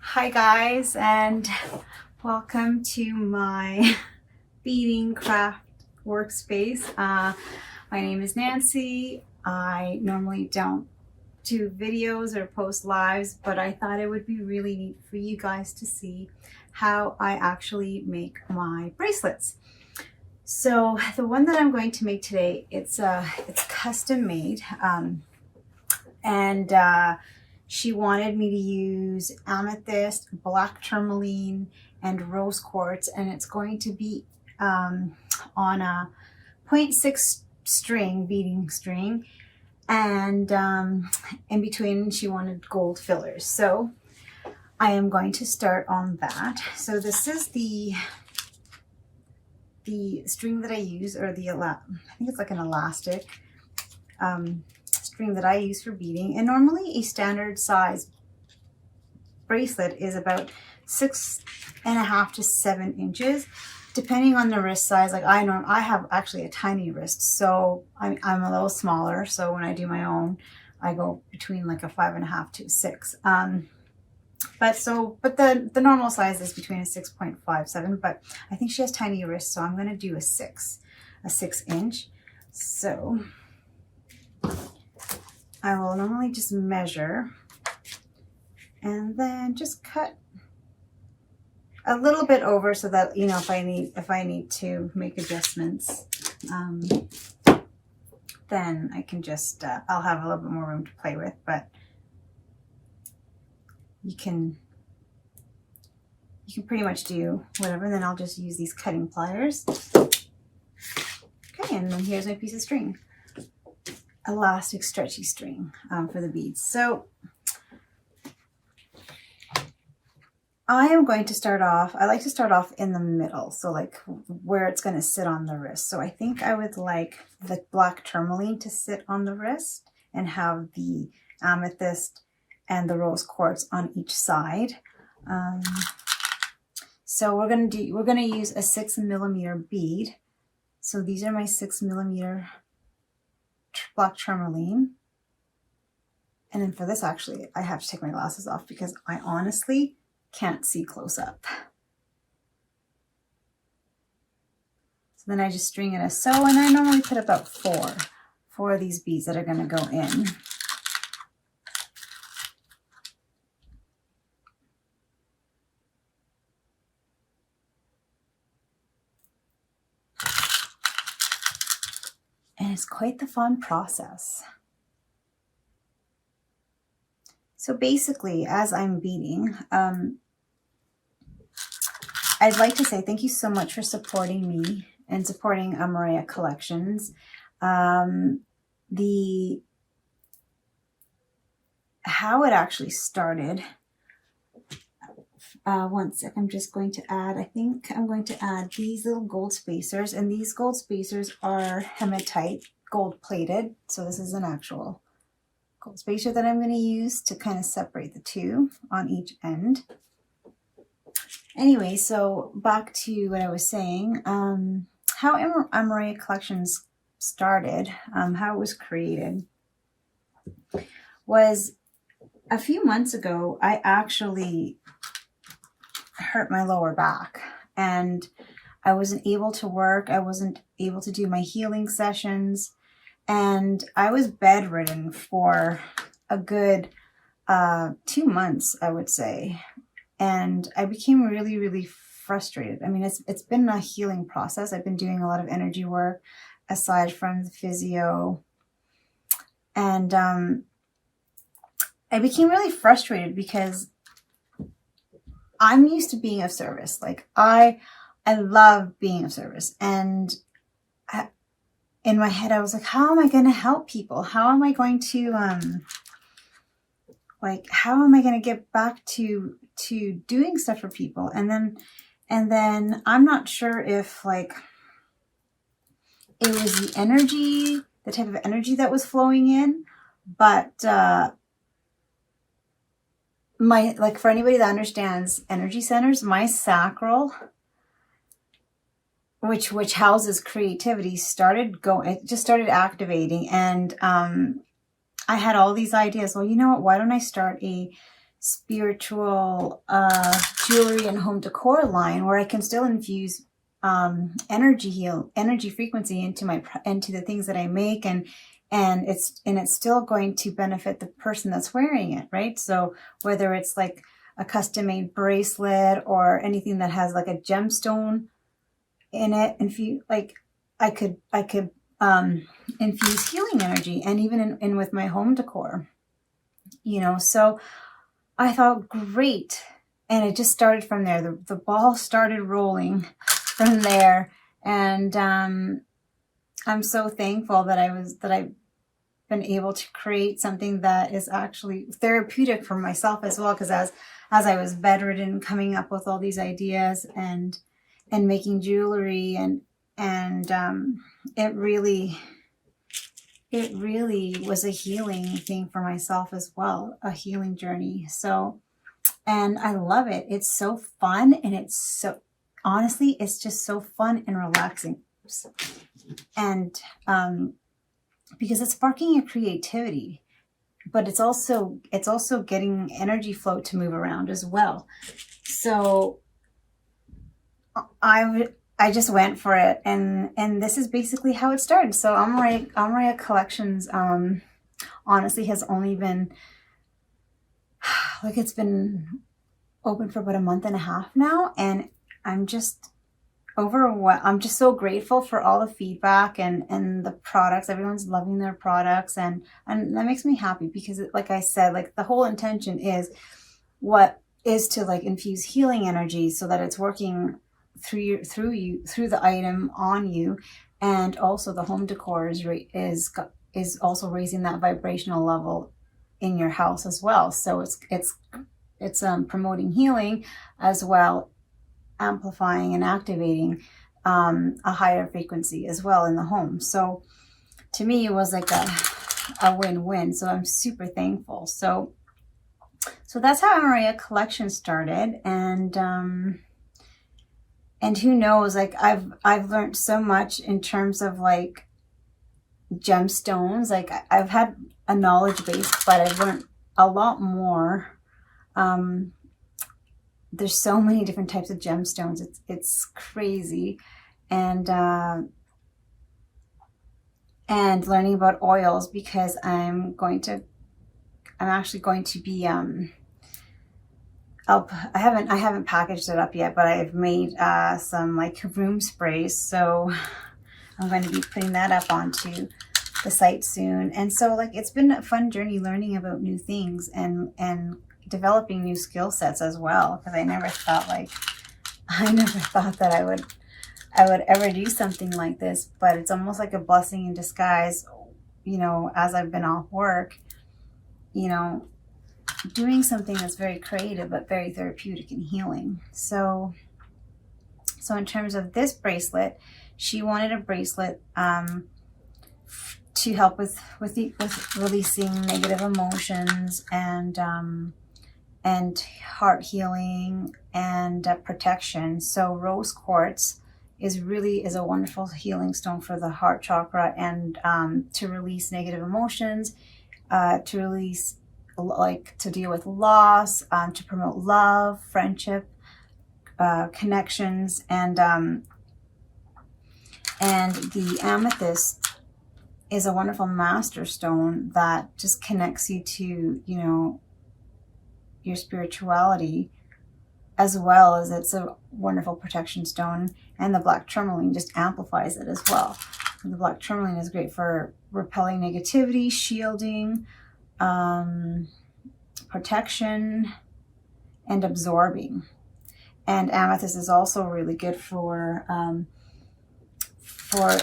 Hi guys, and welcome to my beading craft workspace. My name is Nancy. I normally don't do videos or post lives, but I thought it would be really neat for you guys to see how I actually make my bracelets. So the one that I'm going to make today, it's custom made, and she wanted me to use amethyst, black tourmaline, and rose quartz, and it's going to be on a 0.6 string, beading string, and in between she wanted gold fillers. So I am going to start on that. So this is the string that I use, or I think it's like an elastic string that I use for beading. And normally a standard size bracelet is about 6.5 to 7 inches, depending on the wrist size. Like I have actually a tiny wrist, so I'm a little smaller. So when I do my own, I go between like a 5.5 to 6. But the normal size is between a 6.5, 7. But I think she has tiny wrists, so I'm going to do a 6 inch. So I will normally just measure and then just cut a little bit over, so that, you know, if I need to make adjustments, then I can just I'll have a little bit more room to play with. But you can pretty much do whatever. And then I'll just use these cutting pliers. Okay, and then here's my piece of string. Elastic stretchy string for the beads. So I am going to start off, I like to start off in the middle, so like where it's going to sit on the wrist. So I think I would like the black tourmaline to sit on the wrist and have the amethyst and the rose quartz on each side. So we're going to use a 6mm bead. So these are my 6mm black tourmaline. And then for this, actually, I have to take my glasses off because I honestly can't see close up. So then I just string it as so, and I normally put about four of these beads that are going to go in. And it's quite the fun process. So basically, as I'm beading, I'd like to say thank you so much for supporting me and supporting Amoraea Collections. How it actually started. One sec, I'm just going to add, I think I'm going to add these little gold spacers, and these gold spacers are hematite, gold plated. So this is an actual gold spacer that I'm going to use to kind of separate the two on each end. Anyway, so back to what I was saying, how Amoraea Collections started, how it was created, was a few months ago. I actually hurt my lower back and I wasn't able to work. I wasn't able to do my healing sessions, and I was bedridden for a good 2 months, I would say. And I became really, really frustrated. I mean, it's been a healing process. I've been doing a lot of energy work aside from the physio. And I became really frustrated because I'm used to being of service. Like I love being of service. And in my head, I was like, how am I going to help people? How am I going to, how am I going to get back to doing stuff for people? And then I'm not sure if like it was the energy, the type of energy that was flowing in, but for anybody that understands energy centers, my sacral, which houses creativity, it just started activating. And I had all these ideas. Well, you know what, why don't I start a spiritual jewelry and home decor line where I can still infuse energy frequency into the things that I make, and it's still going to benefit the person that's wearing it, right? So whether it's like a custom made bracelet or anything that has like a gemstone in it, and if you like, I could infuse healing energy, and even in with my home decor, you know. So I thought, great. And it just started from there. The ball started rolling from there. And I'm so thankful that I've been able to create something that is actually therapeutic for myself as well. Because as I was bedridden, coming up with all these ideas and making jewelry, and it really was a healing thing for myself as well, a healing journey. So, and I love it. It's so fun, and honestly, it's just so fun and relaxing. And because it's sparking your creativity, but it's also getting energy flow to move around as well. So I just went for it, and this is basically how it started. So Amoraea Collections honestly has only been, like, it's been open for about a month and a half now, and I'm just I'm just so grateful for all the feedback and the products. Everyone's loving their products, and that makes me happy, because like I said, like, the whole intention is to like infuse healing energy so that it's working through the item on you, and also the home decor is also raising that vibrational level in your house as well. So it's promoting healing as well, amplifying and activating a higher frequency as well in the home. So to me, it was like a win-win. So I'm super thankful. So that's how Amoraea Collections started, and who knows, like, I've learned so much in terms of like gemstones. Like, I've had a knowledge base, but I've learned a lot more. There's so many different types of gemstones. It's crazy. And learning about oils, because I'm actually going to be I haven't packaged it up yet, but I've made some like room sprays, so I'm going to be putting that up onto the site soon. And so, like, it's been a fun journey learning about new things and developing new skill sets as well, because I never thought that I would ever do something like this. But it's almost like a blessing in disguise, you know, as I've been off work, you know, doing something that's very creative but very therapeutic and healing. So in terms of this bracelet, she wanted a bracelet to help with releasing negative emotions and heart healing and protection. So rose quartz is a wonderful healing stone for the heart chakra, and to release negative emotions, to release, like, to deal with loss, to promote love, friendship, connections, and the amethyst is a wonderful master stone that just connects you to, you know, your spirituality, as well as it's a wonderful protection stone. And the black tourmaline just amplifies it as well. And the black tourmaline is great for repelling negativity, shielding, protection, and absorbing. And amethyst is also really good for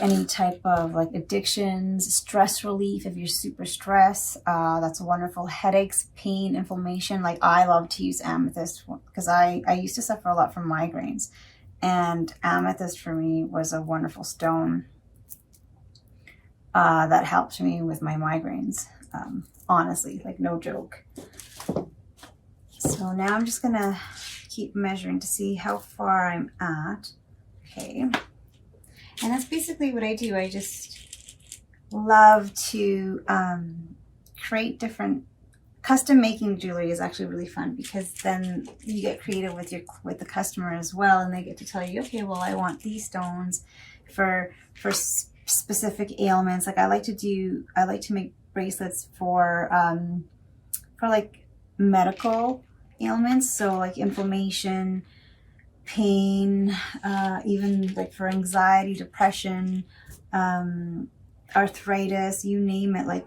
any type of like addictions, stress relief. If you're super stressed, that's wonderful. Headaches, pain, inflammation. Like, I love to use amethyst because I used to suffer a lot from migraines, and amethyst for me was a wonderful stone that helped me with my migraines. Honestly, like, no joke. So now I'm just gonna keep measuring to see how far I'm at. Okay. And that's basically what I do. I just love to create different custom making jewelry is actually really fun, because then you get creative with the customer as well, and they get to tell you, okay, well, I want these stones for specific ailments. Like I like to make bracelets for like medical ailments, so like inflammation, pain, even like for anxiety, depression, arthritis, you name it. Like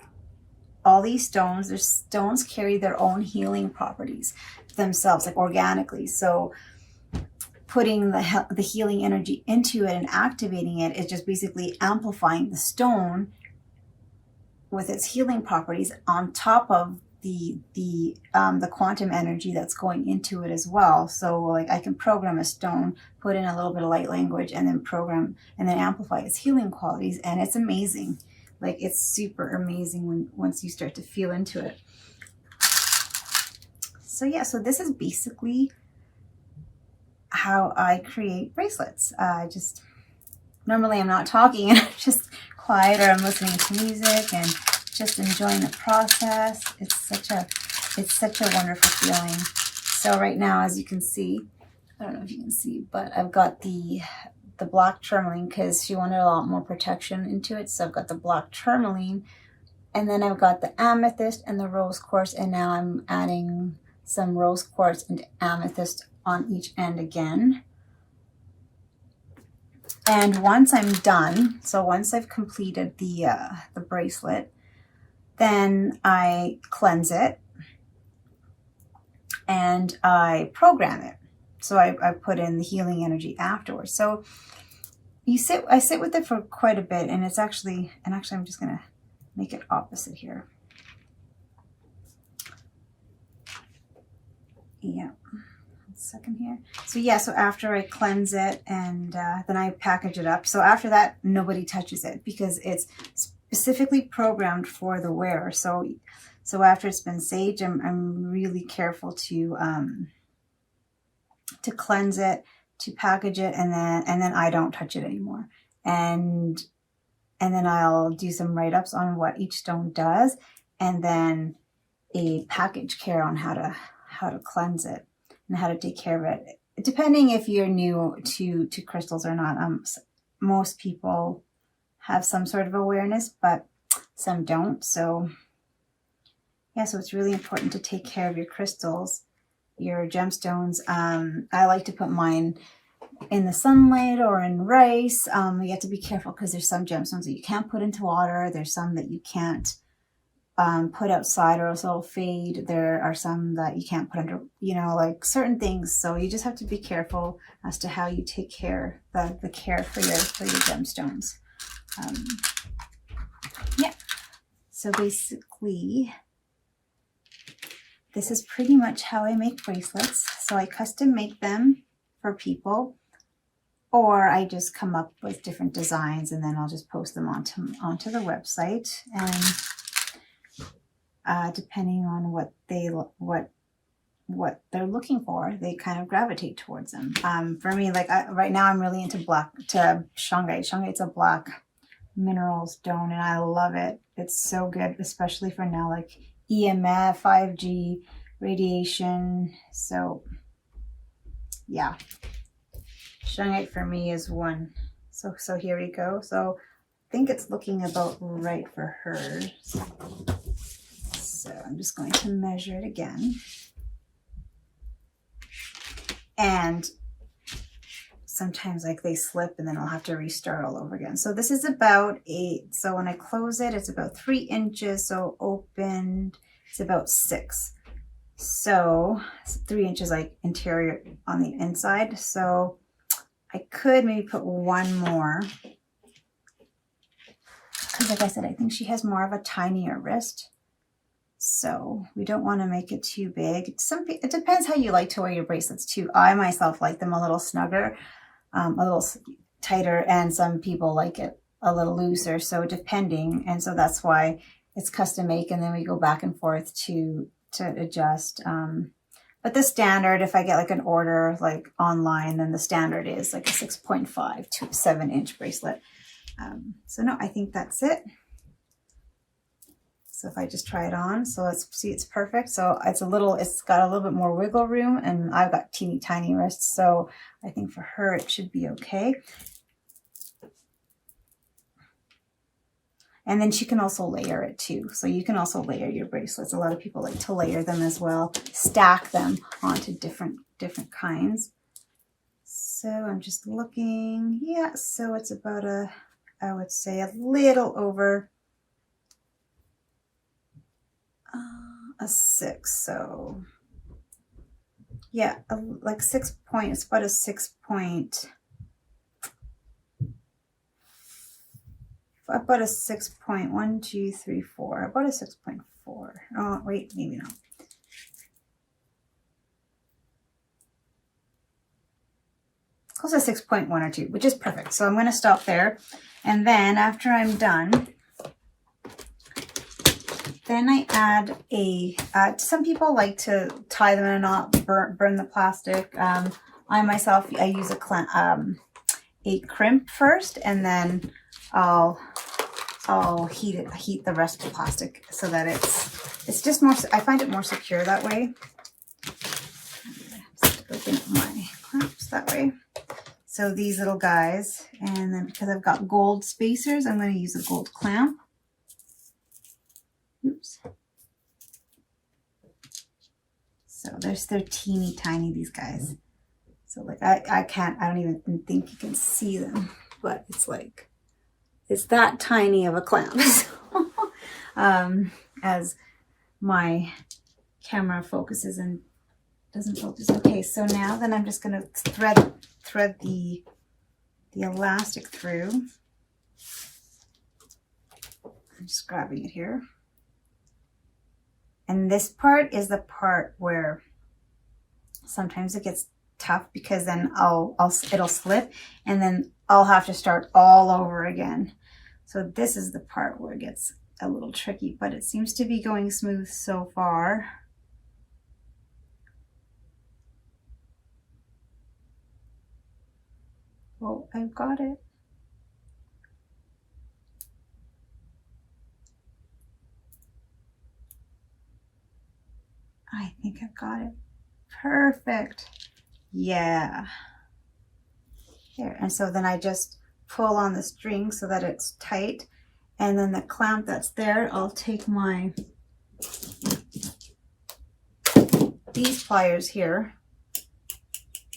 all these stones, their stones carry their own healing properties themselves, like organically. So putting the healing energy into it and activating it is just basically amplifying the stone with its healing properties on top of the quantum energy that's going into it as well. So like I can program a stone, put in a little bit of light language, and then program and then amplify its healing qualities, and it's amazing. Like it's super amazing once you start to feel into it. So yeah, so this is basically how I create bracelets. Normally I'm not talking, and I'm just quiet, or I'm listening to music and just enjoying the process. It's such a wonderful feeling. So right now, as you can see, I don't know if you can see, but I've got the black tourmaline, because she wanted a lot more protection into it. So I've got the black tourmaline, and then I've got the amethyst and the rose quartz, and now I'm adding some rose quartz and amethyst on each end again. And once I'm done, so once I've completed the bracelet, then I cleanse it and I program it. So I put in the healing energy afterwards. So I sit with it for quite a bit, and actually I'm just gonna make it opposite here. Yeah. Second here. So yeah, so after I cleanse it and then I package it up. So after that, nobody touches it, because it's specifically programmed for the wearer. So after it's been saged, I'm really careful to cleanse it, to package it, and then I don't touch it anymore. And then I'll do some write-ups on what each stone does, and then a package care on how to cleanse it and how to take care of it, depending if you're new to crystals or not. Most people have some sort of awareness, but some don't. So yeah, so it's really important to take care of your crystals, your gemstones. I like to put mine in the sunlight or in rice. You have to be careful, because there's some gemstones that you can't put into water. There's some that you can't put outside, or else it'll fade. There are some that you can't put under, like certain things. So you just have to be careful as to how you take care, the care for your gemstones. Yeah. So basically, this is pretty much how I make bracelets. So I custom make them for people, or I just come up with different designs and then I'll just post them onto the website. And depending on what they're looking for, they kind of gravitate towards them. For me, like right now, I'm really into shungite. Shungite's a black mineral stone, and I love it. It's so good, especially for now, like EMF, 5G, radiation. So yeah, shungite for me is one. So here we go. So I think it's looking about right for her. So I'm just going to measure it again. And sometimes like they slip and then I'll have to restart all over again. So this is about 8. So when I close it, it's about 3 inches. So opened, it's about 6. So 3 inches like interior on the inside. So I could maybe put one more, because like I said, I think she has more of a tinier wrist. So we don't want to make it too big. It depends how you like to wear your bracelets too. I myself like them a little snugger, a little tighter, and some people like it a little looser. So depending, and so that's why it's custom make, and then we go back and forth to adjust. But the standard, if I get like an order like online, then the standard is like a 6.5 to 7-inch bracelet. So no, I think that's it. So if I just try it on, so let's see, it's perfect. So it's got a little bit more wiggle room, and I've got teeny tiny wrists, so I think for her it should be okay. And then she can also layer it too. So you can also layer your bracelets. A lot of people like to layer them as well, stack them onto different kinds. So I'm just looking, yeah, so it's about I would say a little over a 6. So yeah, like 6 point, it's about a 6 point, about a 6 point, 1, 2, 3, 4, about a 6.4. Oh, wait, maybe not. Close to 6.1 or 2, which is perfect. So I'm going to stop there. And then after I'm done, then I add some people like to tie them in a knot, burn the plastic. I myself, I use a crimp first, and then I'll heat the rest of the plastic so that it's just more, I find it more secure that way. Just open up my clamps that way. So these little guys, and then because I've got gold spacers, I'm going to use a gold clamp. Oops. So they're teeny tiny, these guys. So like I don't even think you can see them, but it's like, it's that tiny of a clamp. As my camera focuses and doesn't focus. Okay, so now then I'm just going to thread the elastic through. I'm just grabbing it here. And this part is the part where sometimes it gets tough, because then it'll slip, and then I'll have to start all over again. So this is the part where it gets a little tricky, but it seems to be going smooth so far. Oh, I've got it. I think I've got it. Perfect. Yeah. There. And so then I just pull on the string so that it's tight. And then the clamp that's there, I'll take these pliers here,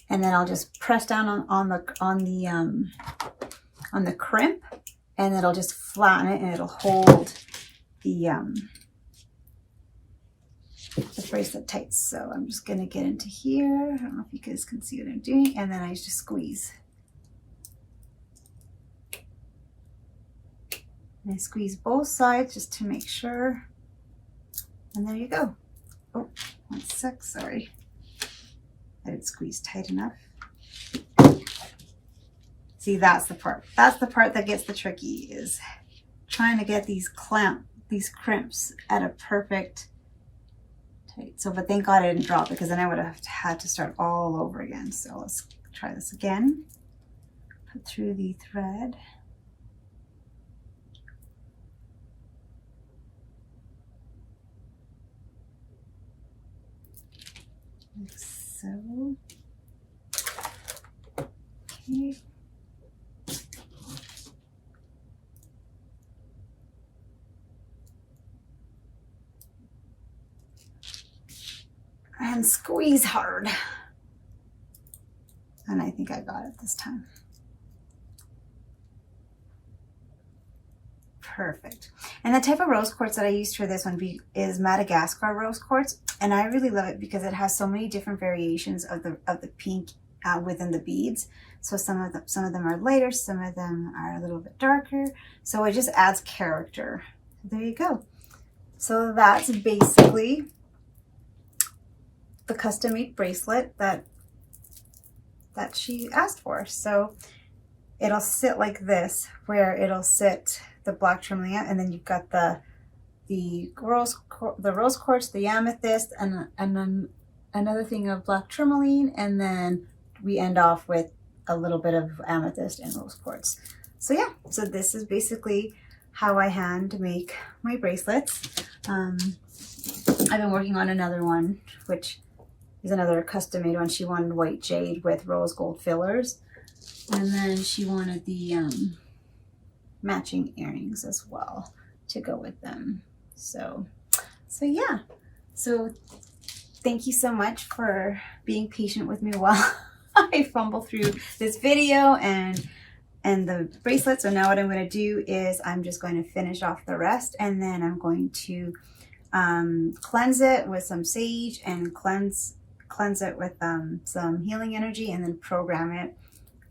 and then I'll just press down on the crimp, and it'll just flatten it, and it'll hold the bracelet tight. So I'm just going to get into here. I don't know if you guys can see what I'm doing, and then I just squeeze. And I squeeze both sides just to make sure. And there you go. Oh, 1 sec, sorry. I didn't squeeze tight enough. See, that's the part. That's the part that gets the tricky, is trying to get these crimps at a perfect tight. So, but thank God I didn't drop it, because then I would have had to start all over again. So let's try this again. Put through the thread. Like so. Okay. And squeeze hard. And I think I got it this time. Perfect. And the type of rose quartz that I used for this one is Madagascar rose quartz, and I really love it because it has so many different variations of the pink within the beads. So some of them are lighter, some of them are a little bit darker. So it just adds character. There you go. So that's basically the custom-made bracelet that she asked for. So it'll sit like this, where it'll sit the black tourmaline, and then you've got the rose quartz, the amethyst, and then another thing of black tourmaline, and then we end off with a little bit of amethyst and rose quartz. So yeah, so this is basically how I hand make my bracelets. I've been working on another one, which is another custom made one. She wanted white jade with rose gold fillers, and then she wanted the matching earrings as well to go with them. So yeah. So thank you so much for being patient with me while I fumble through this video and the bracelet. So now what I'm going to do is I'm just going to finish off the rest, and then I'm going to cleanse it with some sage and cleanse it with some healing energy, and then program it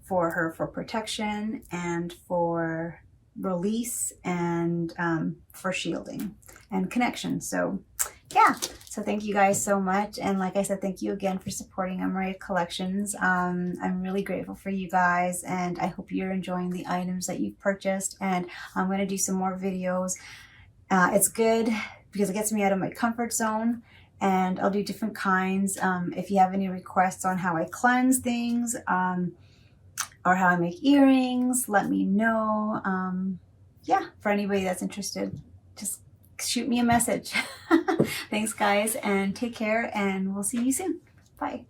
for her for protection and for release and for shielding and connection. So yeah, so thank you guys so much, and like I said, thank you again for supporting Amoraea Collections. I'm really grateful for you guys, and I hope you're enjoying the items that you've purchased, and I'm going to do some more videos. It's good because it gets me out of my comfort zone, and I'll do different kinds. If you have any requests on how I cleanse things or how I make earrings, let me know. Yeah, for anybody that's interested, just shoot me a message. Thanks guys, and take care, and we'll see you soon. Bye.